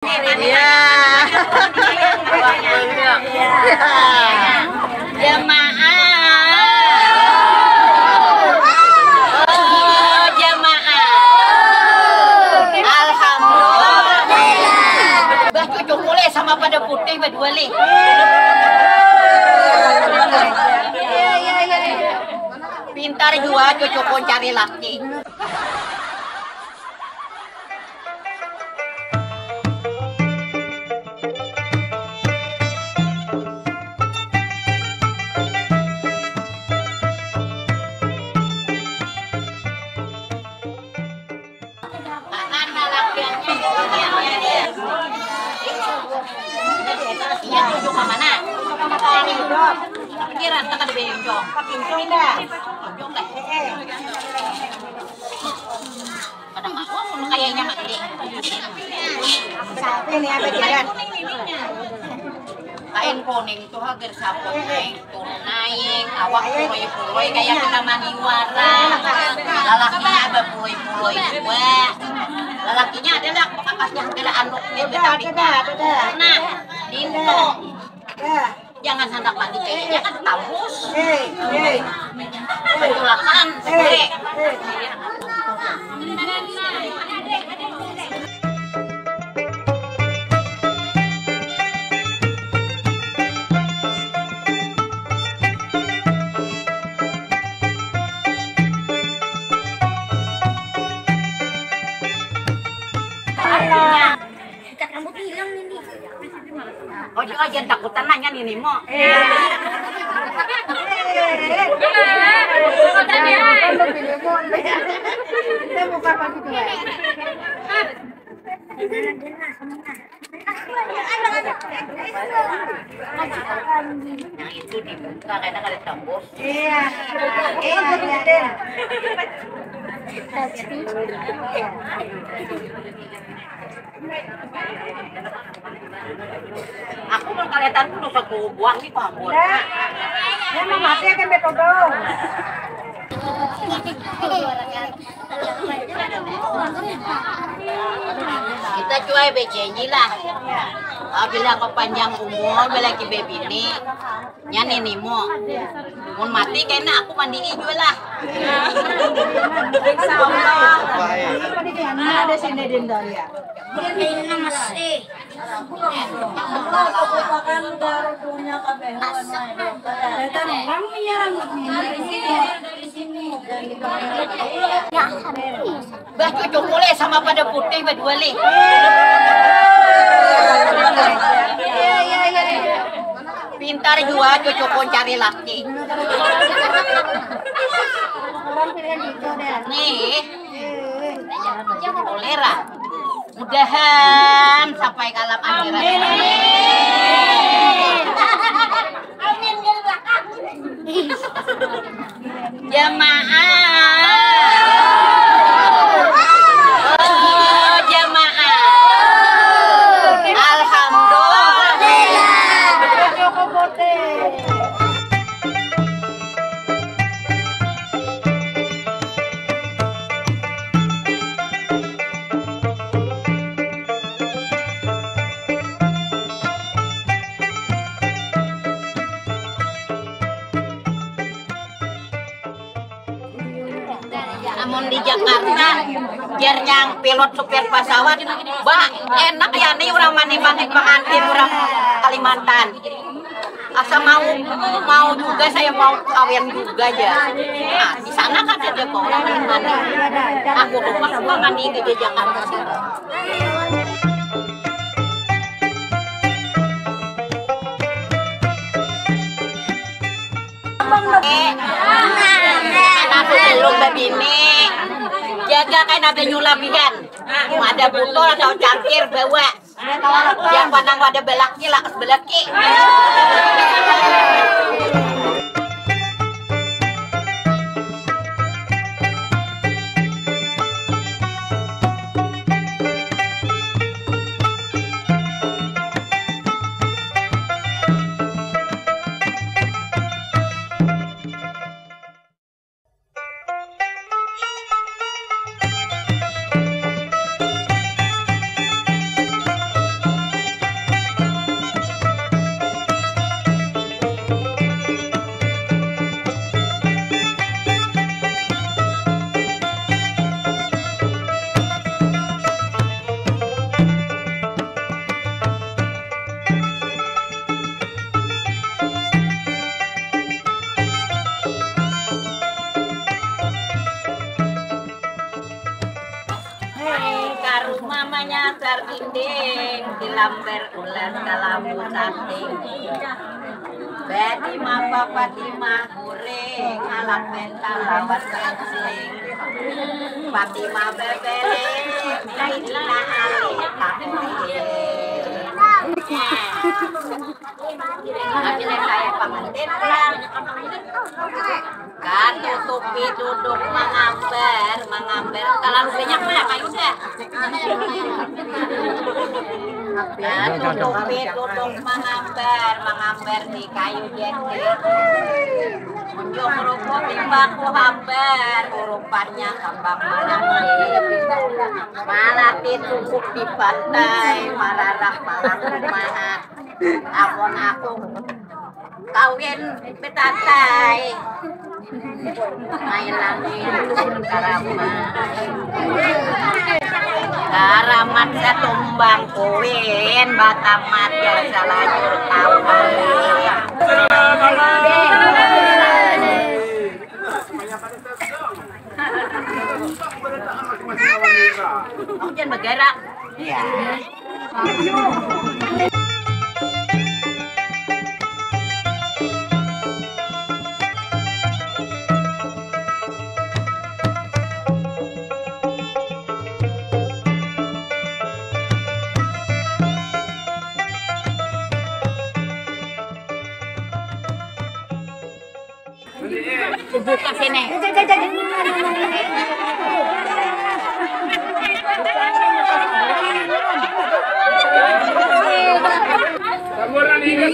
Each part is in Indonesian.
Iya. Jamaah. Oh, jamaah. Alhamdulillah. Bah cucu boleh sama pada putih berdua leh. Pintar juga cucu pun cari laki. Iya tujuh ke mana? Pikiran tak ada benjong. Benjong dah. Benjong dah. Kadang aku kayaknya mati. Sapi nih apa jalan? Kain kuning tuh hampir sapu naik, turun naik, awak puloi-puloi kayak kita maniwara. Lalakinya berpuloi-puloi juga. Lalakinya adalah kakaknya ada anaknya betah-betah. Nah, Dinto. Jangan hendak mandi kayaknya kan tamus. Betulakan. Ikat rambut hilang ini. Oh, jangan takutan nanya nih Mo. Kita buka pagi dua. Yang itu dibuka karena ada tembus. Iya. Aku mau kelihatan dulu aku buang nih pambut. Ya mau mati akan betodong. Kita cuai becenji lah. Bila kau panjang umur, bila ki baby ini, nyani nimo. Mun mati kayaknya aku mandiin juga lah. Ada sini Dinda ya. Ini masih. Bah cucu boleh sama pada putih berdua leh. Pintar juga cucu pun cari laki. Nih, kolera. Mudahan sampai ke alam akhirat. Amin dari belakang. Jamaah. Oh, jamaah. Alhamdulillah. Namun di Jakarta, biar yang pilot supir pesawat, bah enak ya nih orang mani-mani pengantin orang Kalimantan. Asa mau juga saya mau kawin juga aja. Nah, di sana kan ada kok orang mani. Aku rumah gua mandi ke Jakarta sih. Anak belum begini, jaga kan ada nyulabihan. Ada botol atau cangkir bawa. Yang pandang ada belaki lakas belaki. gading dilamber ulas kalamu sating. Beti mapa Fatima goreng alat mental lawan sing. Fatima bebere kaitna ali takdir. Akhirnya saya pengantin kan tutupi duduk mengamber terlalu banyak mana kayu dah tutupi duduk mengamber di kayu jati unjuk rukuk timbaku hamber rupanya kembang malah ditukuk di pantai mararah rumahan abon aku kawin betatai main langit karamat setumbang kuin batamat yang salajur kawan jangan bergerak ya. Buka sini. Saburan ingat.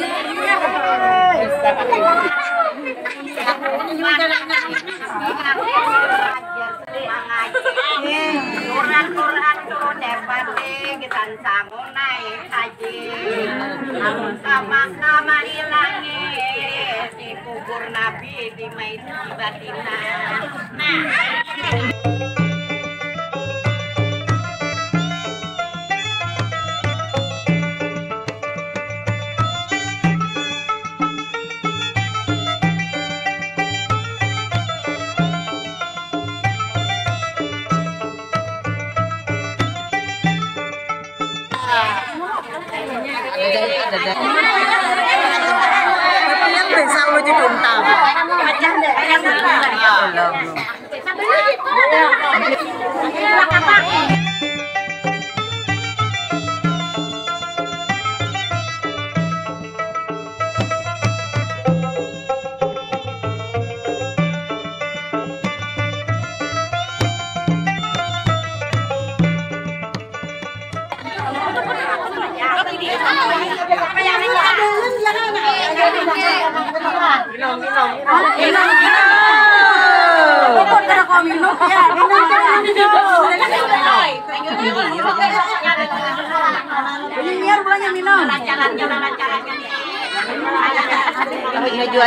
Quran turun depati kita sanggup naik haji. Sama ilangi dikubur Nabi di Maiti Batina. Nah. Yang bisa uji tuntang.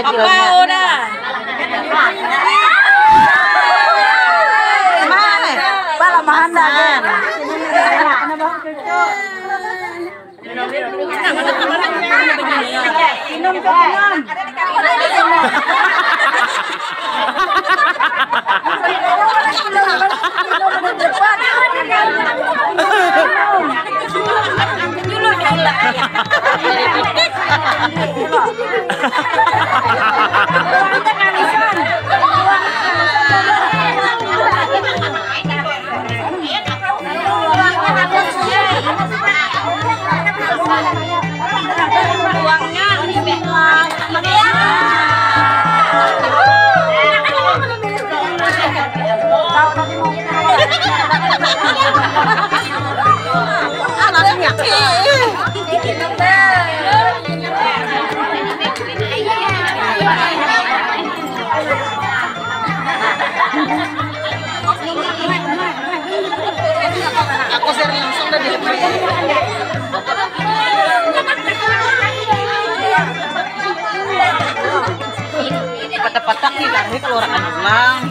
Apa udah? Bala mahandan. Minum ke minum. Aku share langsung dari patah-patah nih, tapi kalau orang ulang